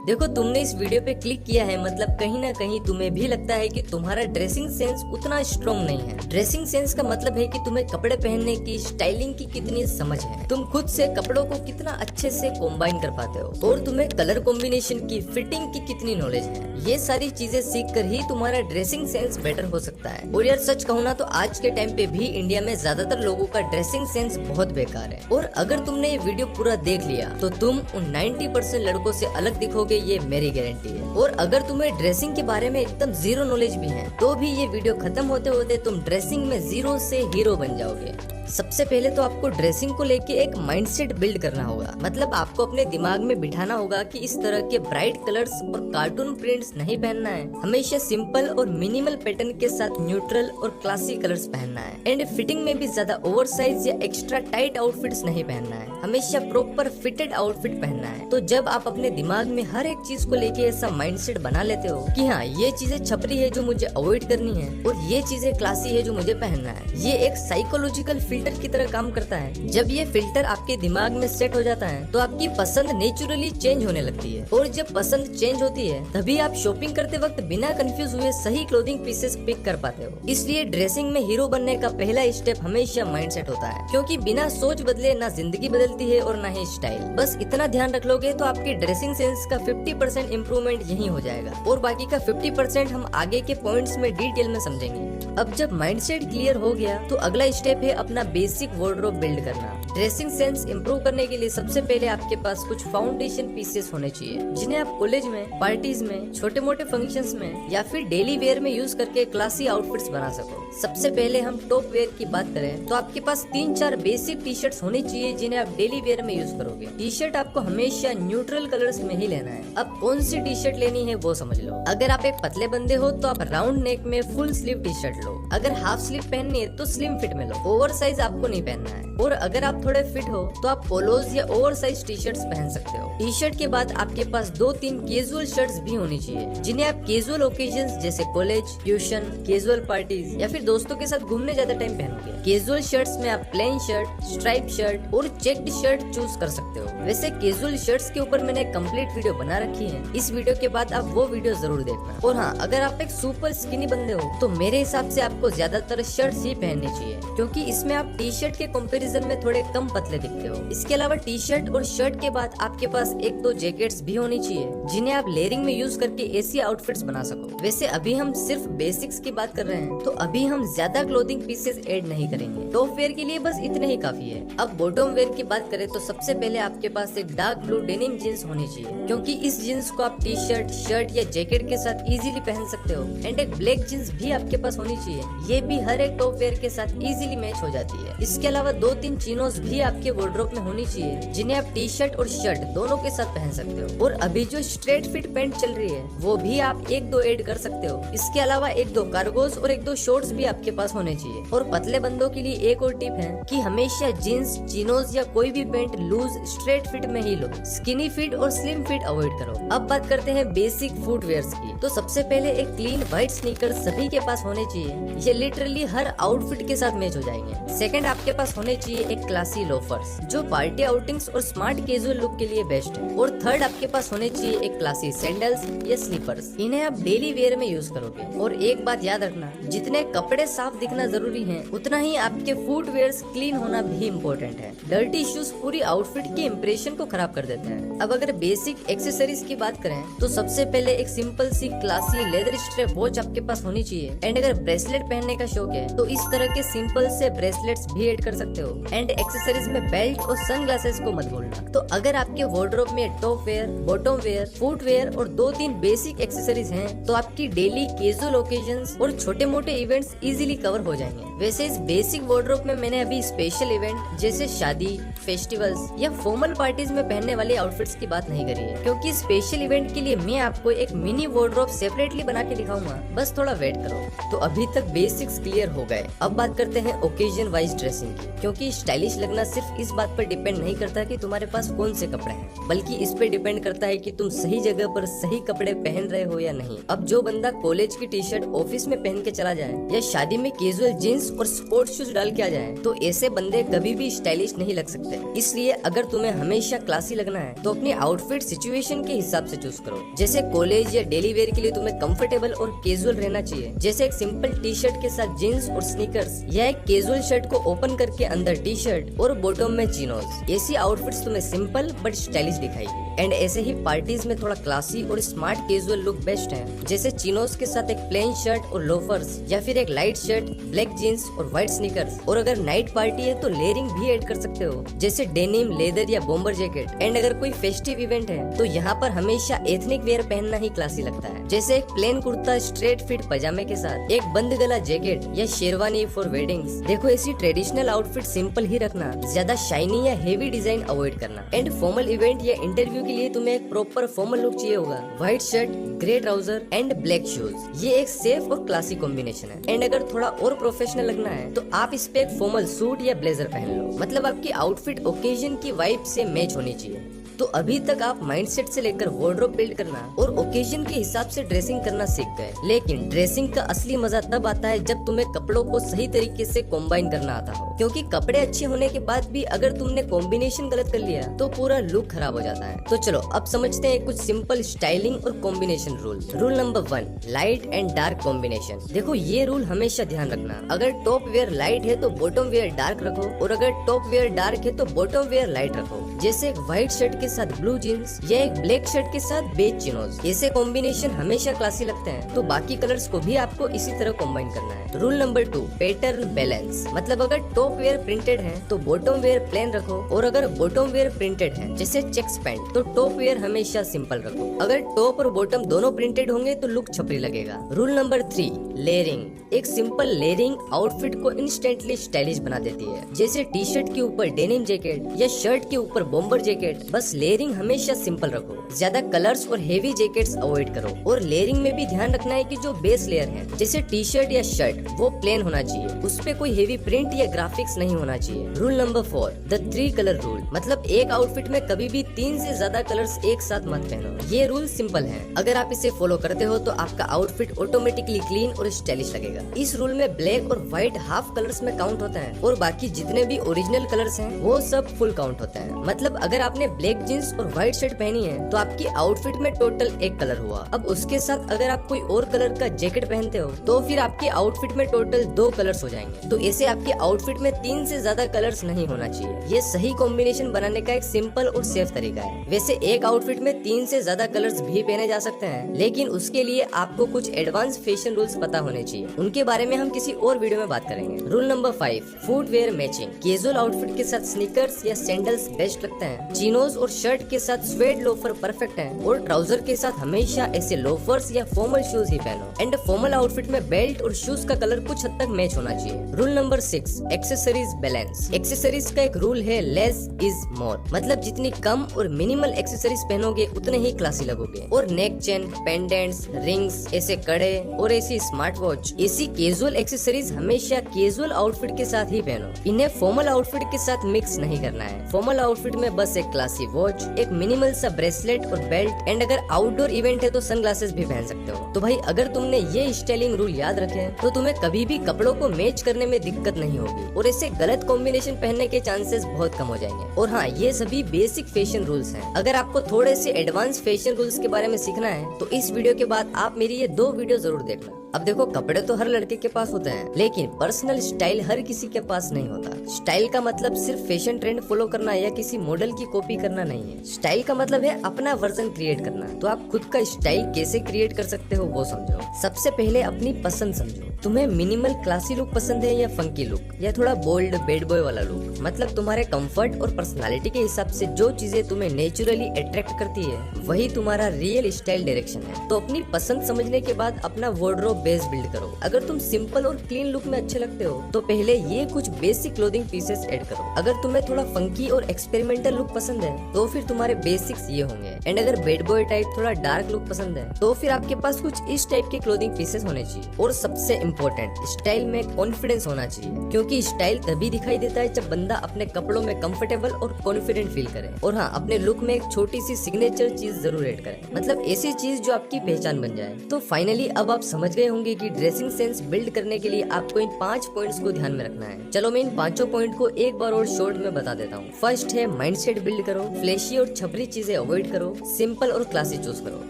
देखो, तुमने इस वीडियो पे क्लिक किया है, मतलब कहीं ना कहीं तुम्हें भी लगता है कि तुम्हारा ड्रेसिंग सेंस उतना स्ट्रॉन्ग नहीं है। ड्रेसिंग सेंस का मतलब है कि तुम्हें कपड़े पहनने की, स्टाइलिंग की कितनी समझ है, तुम खुद से कपड़ों को कितना अच्छे से कॉम्बाइन कर पाते हो, और तुम्हें कलर कॉम्बिनेशन की, फिटिंग की कितनी नॉलेज है। ये सारी चीजें सीख कर ही तुम्हारा ड्रेसिंग सेंस बेटर हो सकता है। और यार सच कहूँ ना तो आज के टाइम पे भी इंडिया में ज्यादातर लोगों का ड्रेसिंग सेंस बहुत बेकार है। और अगर तुमने ये वीडियो पूरा देख लिया तो तुम उन 90% लड़कों से अलग दिखोगे, ये मेरी गारंटी है। और अगर तुम्हें ड्रेसिंग के बारे में एकदम जीरो नॉलेज भी है तो भी ये वीडियो खत्म होते होते तुम ड्रेसिंग में जीरो से हीरो बन जाओगे। सबसे पहले तो आपको ड्रेसिंग को लेके एक माइंडसेट बिल्ड करना होगा, मतलब आपको अपने दिमाग में बिठाना होगा कि इस तरह के ब्राइट कलर्स और कार्टून प्रिंट्स नहीं पहनना है। हमेशा सिंपल और मिनिमल पैटर्न के साथ न्यूट्रल और क्लासी कलर्स पहनना है। एंड फिटिंग में भी ज्यादा ओवरसाइज या एक्स्ट्रा टाइट आउटफिट्स नहीं पहनना है, हमेशा प्रॉपर फिटेड आउटफिट पहनना है। तो जब आप अपने दिमाग में हर एक चीज को लेके ऐसा माइंडसेट बना लेते हो कि हाँ, ये चीजें छपरी है जो मुझे अवॉइड करनी है और ये चीजें क्लासी है जो मुझे पहनना है, ये एक साइकोलॉजिकल फिल्टर की तरह काम करता है। जब ये फिल्टर आपके दिमाग में सेट हो जाता है तो आपकी पसंद नेचुरली चेंज होने लगती है। और जब पसंद चेंज होती है तभी आप शॉपिंग करते वक्त बिना कंफ्यूज हुए सही क्लोथिंग पीसेस पिक कर पाते हो। इसलिए ड्रेसिंग में हीरो बनने का पहला स्टेप हमेशा माइंडसेट होता है, क्योंकि बिना सोच बदले ना जिंदगी बदलती है और ना ही स्टाइल। बस इतना ध्यान रख लोगे तो आपकी ड्रेसिंग सेंस का 50% इम्प्रूवमेंट यही हो जाएगा, और बाकी का 50% हम आगे के पॉइंट्स में डिटेल में समझेंगे। अब जब माइंडसेट क्लियर हो गया तो अगला स्टेप है अपना बेसिक वार्डरोब बिल्ड करना। ड्रेसिंग सेंस इंप्रूव करने के लिए सबसे पहले आपके पास कुछ फाउंडेशन पीसेस होने चाहिए, जिन्हें आप कॉलेज में, पार्टीज में, छोटे मोटे फंक्शंस में या फिर डेली वेयर में यूज करके क्लासी आउटफिट्स बना सको। सबसे पहले हम टॉप वेयर की बात करें तो आपके पास 3-4 बेसिक टी शर्ट्स होनी चाहिए जिन्हें आप डेली वेयर में यूज करोगे। टी शर्ट आपको हमेशा न्यूट्रल कलर्स में ही लेना है। अब कौन सी टी शर्ट लेनी है वो समझ लो। अगर आप एक पतले बंदे हो तो आप राउंड नेक में फुल स्लीव टी शर्ट लो। अगर हाफ स्लीव पहननी है तो स्लिम फिट में लो, ओवर साइज आपको नहीं पहनना है। और अगर आप थोड़े फिट हो तो आप पोलोज या ओवर साइज टी शर्ट्स पहन सकते हो। टी शर्ट के बाद आपके पास 2-3 कैजुअल शर्ट्स भी होनी चाहिए, जिन्हें आप कैजुअल ओकेजन्स जैसे कॉलेज, ट्यूशन, कैजुअल पार्टीज या फिर दोस्तों के साथ घूमने ज्यादा टाइम पहनोगे। कैजुअल शर्ट्स में आप प्लेन शर्ट, स्ट्राइप शर्ट और चेक्ड शर्ट चूज कर सकते हो। वैसे कैजुअल शर्ट्स के ऊपर मैंने कंप्लीट वीडियो बना रखी है, इस वीडियो के बाद आप वो वीडियो जरूर देखना। और हाँ, अगर आप एक सुपर स्किनी बंदे हो तो मेरे हिसाब से आपको ज्यादातर शर्ट्स ही पहननी चाहिए, क्योंकि इसमें आप टी शर्ट के कंपैरिजन में थोड़े कम पतले दिखते हो। इसके अलावा टी शर्ट और शर्ट के बाद आपके पास 1-2 जैकेट्स भी होनी चाहिए, जिन्हें आप लेयरिंग में यूज करके ऐसी आउटफिट्स बना सको। वैसे अभी हम सिर्फ बेसिक्स की बात कर रहे हैं, तो अभी हम ज्यादा क्लोथिंग पीसेस ऐड नहीं करेंगे। टॉप वेयर के लिए बस इतने ही काफी है। अब बॉटम वेयर की बात करें तो सबसे पहले आपके पास एक डार्क ब्लू डेनिम जींस होनी चाहिए, क्योंकि इस जींस को आप टी शर्ट, शर्ट या जैकेट के साथ इजीली पहन सकते हो। एंड एक ब्लैक जींस भी आपके पास होनी चाहिए, ये भी हर एक टॉप वेयर के साथ इजीली मैच हो जाती है। इसके अलावा 2-3 चिनोस भी आपके वार्डरोब में होनी चाहिए, जिन्हें आप टी शर्ट और शर्ट दोनों के साथ पहन सकते हो। और अभी जो स्ट्रेट फिट पैंट चल रही है वो भी आप 1-2 ऐड कर सकते हो। इसके अलावा 1-2 कार्गोस और 1-2 शॉर्ट्स भी आपके पास होने चाहिए। और पतले बंदों के लिए एक और टिप है कि हमेशा जींस, चिनोस या कोई भी पैंट लूज स्ट्रेट फिट में ही लो, स्किनी फिट और स्लिम फिट अवॉइड करो। अब बात करते हैं बेसिक फुटवेयर्स की। तो सबसे पहले एक क्लीन व्हाइट स्नीकर सभी के पास होने चाहिए, ये लिटरली हर आउटफिट के साथ मैच हो जाएंगे। सेकंड, आपके पास होने चाहिए एक क्लासी लोफर्स, जो पार्टी आउटिंग्स और स्मार्ट कैजुअल लुक के लिए बेस्ट है। और थर्ड, आपके पास होने चाहिए एक क्लासी सैंडल्स या स्लीपर्स, इन्हें आप डेली वेयर में यूज करोगे। और एक बात याद रखना, जितने कपड़े साफ दिखना जरूरी है, उतना ही आपके फुटवेयर्स क्लीन होना भी इम्पोर्टेंट है। डर्टी शूज पूरी आउटफिट के इम्प्रेशन को खराब कर देते हैं। अब अगर बेसिक एक्सेसरीज की बात करें तो सबसे पहले एक सिंपल सी क्लासी लेदर स्ट्रैप वॉच आपके पास होनी चाहिए। एंड अगर ब्रेसलेट पहनने का शौक है तो इस तरह के सिंपल से ब्रेसलेट्स भी ऐड कर सकते हो। एंड एक्सेसरीज में बेल्ट और सनग्लासेस को मत भूलना। तो अगर आपके वार्डरोब में top wear, bottom wear, footwear और 2-3 बेसिक एक्सेसरीज हैं, तो आपकी डेली कैजुअल ओकेजन्स और छोटे मोटे इवेंट्स इजीली कवर हो जाएंगे। वैसे इस बेसिक वार्डरोब में मैंने अभी स्पेशल इवेंट जैसे शादी, फेस्टिवल्स या फॉर्मल पार्टीज में पहनने वाले आउटफिट्स की बात नहीं करी है, क्योंकि स्पेशल इवेंट के लिए मैं आपको एक मिनी वार्डरोब सेपरेटली बना के दिखाऊंगा, बस थोड़ा वेट करो। तो अभी तक बेसिक्स क्लियर हो गए, अब बात करते हैं ओकेजन वाइज ड्रेसिंग की, क्योंकि स्टाइलिश लगने लगना सिर्फ इस बात पर डिपेंड नहीं करता कि तुम्हारे पास कौन से कपड़े हैं, बल्कि इस पे डिपेंड करता है कि तुम सही जगह पर सही कपड़े पहन रहे हो या नहीं। अब जो बंदा कॉलेज की टी शर्ट ऑफिस में पहन के चला जाए या शादी में कैजुअल जींस और स्पोर्ट्स शूज डाल के आ जाए, तो ऐसे बंदे कभी भी स्टाइलिश नहीं लग सकते। इसलिए अगर तुम्हें हमेशा क्लासी लगना है तो अपनी आउटफिट सिचुएशन के हिसाब से चूज करो। जैसे कॉलेज या डेली वेयर के लिए तुम्हें कंफर्टेबल और कैजुअल रहना चाहिए, जैसे एक सिंपल टी शर्ट के साथ जींस और स्नीकर्स, या एक कैजुअल शर्ट को ओपन करके अंदर टी शर्ट और बॉटम में चिनोज। ऐसी आउटफिट्स तुम्हें सिंपल बट स्टाइलिश दिखाएगी। एंड ऐसे ही पार्टीज में थोड़ा क्लासी और स्मार्ट कैजुअल लुक बेस्ट है, जैसे चिनोज के साथ एक प्लेन शर्ट और लोफर्स, या फिर एक लाइट शर्ट, ब्लैक जींस और व्हाइट स्नीकर्स। और अगर नाइट पार्टी है तो लेयरिंग भी ऐड कर सकते हो, जैसे डेनिम, लेदर या बॉम्बर जैकेट। एंड अगर कोई फेस्टिव इवेंट है तो यहाँ पर हमेशा एथनिक वेयर पहनना ही क्लासी लगता है, जैसे एक प्लेन कुर्ता स्ट्रेट फिट पजामे के साथ एक बंद गला जैकेट या शेरवानी फॉर वेडिंग्स। देखो, ऐसी ट्रेडिशनल आउटफिट सिंपल ही रखना, ज्यादा शाइनी या हेवी डिजाइन अवॉइड करना। एंड फॉर्मल इवेंट या इंटरव्यू के लिए तुम्हें एक प्रॉपर फॉर्मल लुक चाहिए होगा, white shirt, grey trouser and black shoes. ये एक सेफ और क्लासी कॉम्बिनेशन है। एंड अगर थोड़ा और प्रोफेशनल लगना है तो आप इस पे एक फॉर्मल सूट या ब्लेजर पहन लो, मतलब आपकी आउटफिट ओकेजन की वाइब से मैच होनी चाहिए। तो अभी तक आप माइंडसेट से लेकर वार्डरोब बिल्ड करना और ओकेजन के हिसाब से ड्रेसिंग करना सीख गए, लेकिन ड्रेसिंग का असली मजा तब आता है जब तुम्हें कपड़ों को सही तरीके से कॉम्बाइन करना आता हो। क्योंकि कपड़े अच्छे होने के बाद भी अगर तुमने कॉम्बिनेशन गलत कर लिया तो पूरा लुक खराब हो जाता है। तो चलो अब समझते हैं कुछ सिंपल स्टाइलिंग और combination rule. Rule number 1, light and dark combination. देखो, ये रूल हमेशा ध्यान रखना, अगर टॉप वेयर लाइट है तो बॉटम वेयर डार्क रखो, और अगर टॉप वेयर डार्क है तो बॉटम वेयर लाइट रखो। जैसे एक व्हाइट शर्ट के साथ ब्लू जीन्स या एक ब्लैक शर्ट के साथ बेज चिनोज। ऐसे कॉम्बिनेशन हमेशा क्लासी लगते हैं, तो बाकी कलर्स को भी आपको इसी तरह कॉम्बाइन करना है। Rule number 2, pattern balance. मतलब अगर टॉप वेयर प्रिंटेड है तो बॉटम वेयर प्लेन रखो, और अगर बॉटम वेयर प्रिंटेड है जैसे चेक्स पैंट तो टॉप वेयर हमेशा सिंपल रखो। अगर टॉप और बॉटम दोनों प्रिंटेड होंगे तो लुक छपरी लगेगा। Rule number 3, layering. एक सिंपल लेयरिंग आउटफिट को इंस्टेंटली स्टाइलिश बना देती है, जैसे टी शर्ट के ऊपर डेनिम जैकेट या शर्ट के ऊपर बॉम्बर जैकेट। बस लेयरिंग हमेशा सिंपल रखो, ज्यादा कलर्स और हेवी जैकेट्स अवॉइड करो। और लेयरिंग में भी ध्यान रखना है कि जो बेस लेयर है जैसे टी शर्ट या शर्ट वो प्लेन होना चाहिए, उस पे कोई हेवी प्रिंट या ग्राफिक्स नहीं होना चाहिए। Rule number 4, the 3 colour rule. मतलब एक आउटफिट में कभी भी 3 से ज्यादा कलर्स एक साथ मत पहनो। ये रूल सिंपल है, अगर आप इसे फॉलो करते हो तो आपका आउटफिट ऑटोमेटिकली क्लीन और स्टाइलिश लगेगा। इस रूल में ब्लैक और व्हाइट हाफ कलर्स में काउंट होता है, और बाकी जितने भी ओरिजिनल कलर्स हैं वो सब फुल काउंट होता है। मतलब अगर आपने ब्लैक जींस और व्हाइट शर्ट पहनी है तो आपकी आउटफिट में टोटल एक कलर हुआ। अब उसके साथ अगर आप कोई और कलर का जैकेट पहनते हो तो फिर आपकी आउटफिट में टोटल 2 कलर्स हो जाएंगे। तो ऐसे आपकी आउटफिट में 3 से ज्यादा कलर्स नहीं होना चाहिए। ये सही कॉम्बिनेशन बनाने का एक सिंपल और सेफ तरीका है। वैसे एक आउटफिट में 3 से ज्यादा कलर्स भी पहने जा सकते हैं, लेकिन उसके लिए आपको कुछ एडवांस फैशन रूल्स पता होने चाहिए। उनके बारे में हम किसी और वीडियो में बात करेंगे। Rule number 5, footwear matching. Casual outfit के साथ स्नीकर्स या सैंडल्स बेस्ट लगते हैं। चिनोज और शर्ट के साथ स्वेड लोफर परफेक्ट है, और ट्राउजर के साथ हमेशा ऐसे लोफर्स या फॉर्मल शूज ही पहनो। एंड फॉर्मल आउटफिट में बेल्ट और शूज का कलर कुछ हद तक मैच होना चाहिए। Rule number 6, accessories balance. Accessories का एक रूल है, लेस इज मोर। मतलब जितनी कम और मिनिमल एक्सेसरीज पहनोगे उतने ही क्लासी लगोगे। और नेक चेन, पेंडेंट्स, रिंग्स, ऐसे कड़े और ऐसी स्मार्ट वॉच, ऐसी कैजुअल एक्सेसरीज हमेशा कैजुअल आउटफिट के साथ ही पहनो। इन्हें फॉर्मल आउटफिट के साथ मिक्स नहीं करना है। फॉर्मल आउटफिट में बस एक क्लासी वॉच, एक मिनिमल सा ब्रेसलेट और बेल्ट, एंड अगर आउटडोर इवेंट है तो सनग्लासेस भी पहन सकते हो। तो भाई अगर तुमने ये स्टाइलिंग रूल याद रखे तो तुम्हें कभी भी कपड़ों को मैच करने में दिक्कत नहीं होगी, और ऐसे गलत कॉम्बिनेशन पहनने के चांसेस बहुत कम हो जाएंगे। और हाँ, ये सभी बेसिक फैशन रूल्स हैं। अगर आपको थोड़े से एडवांस फैशन रूल्स के बारे में सीखना है तो इस वीडियो के बाद आप मेरी ये 2 वीडियो जरूर देखना। अब देखो, कपड़े तो हर लड़के के पास होते हैं, लेकिन पर्सनल स्टाइल हर किसी के पास नहीं होता। स्टाइल का मतलब सिर्फ फैशन ट्रेंड फॉलो करना या किसी मॉडल की कॉपी करना नहीं है। स्टाइल का मतलब है अपना वर्जन क्रिएट करना। तो आप खुद का स्टाइल कैसे क्रिएट कर सकते हो वो समझो। सबसे पहले अपनी पसंद समझो। तुम्हें मिनिमल क्लासी लुक पसंद है या फंकी लुक, या थोड़ा बोल्ड बैड बॉय वाला लुक। मतलब तुम्हारे कंफर्ट और पर्सनालिटी के हिसाब से जो चीजें तुम्हें नेचुरली अट्रैक्ट करती है वही तुम्हारा रियल स्टाइल डायरेक्शन है। तो अपनी पसंद समझने के बाद अपना वार्डरोब बेस बिल्ड करो। अगर तुम सिंपल और क्लीन लुक में अच्छे लगते हो तो पहले ये कुछ बेसिक क्लोथिंग पीसेस ऐड करो। अगर तुम्हें थोड़ा फंकी और एक्सपेरिमेंटल लुक पसंद है तो फिर तुम्हारे बेसिक्स ये होंगे। एंड अगर बैड बॉय टाइप थोड़ा डार्क लुक पसंद है तो फिर आपके पास कुछ इस टाइप के क्लोथिंग पीसेस होने चाहिए। और सबसे इम्पोर्टेंट, स्टाइल में कॉन्फिडेंस होना चाहिए, क्योंकि स्टाइल तभी दिखाई देता है जब बंदा अपने कपड़ों में कंफर्टेबल और कॉन्फिडेंट फील करे। और हाँ, अपने लुक में एक छोटी सी सिग्नेचर चीज जरूर ऐड करें, मतलब ऐसी चीज जो आपकी पहचान बन जाए। तो फाइनली अब आप समझ गए होंगे कि ड्रेसिंग सेंस बिल्ड करने के लिए आपको इन 5 पॉइंट्स को ध्यान में रखना है। चलो मैं इन 5 पॉइंट को एक बार और शॉर्ट में बता देता हूँ। फर्स्ट है माइंडसेट बिल्ड करो, फ्लैशी और छपरी चीजें अवॉइड करो, सिंपल और क्लासी चूज करो।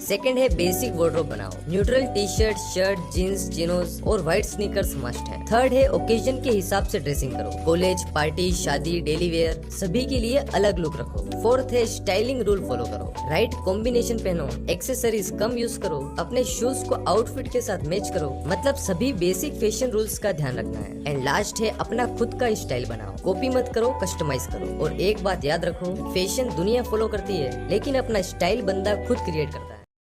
सेकंड है बेसिक वार्डरोब बनाओ, neutral T shirt, shirt, jeans, chinos और व्हाइट स्नीकर्स मस्ट है। थर्ड है ओकेजन के हिसाब से ड्रेसिंग करो, कॉलेज, पार्टी, शादी, डेली वेयर सभी के लिए अलग लुक रखो। फोर्थ है स्टाइलिंग रूल फॉलो करो, राइट कॉम्बिनेशन पहनो, एक्सेसरीज कम यूज करो, अपने शूज को आउटफिट के साथ मैच करो, मतलब सभी बेसिक फैशन रूल्स का ध्यान रखना है। एंड लास्ट है अपना खुद का स्टाइल बनाओ, कॉपी मत करो, कस्टमाइज करो। और एक बात याद रखो, फैशन दुनिया फॉलो करती है लेकिन अपना स्टाइल बंदा खुद क्रिएट करता है।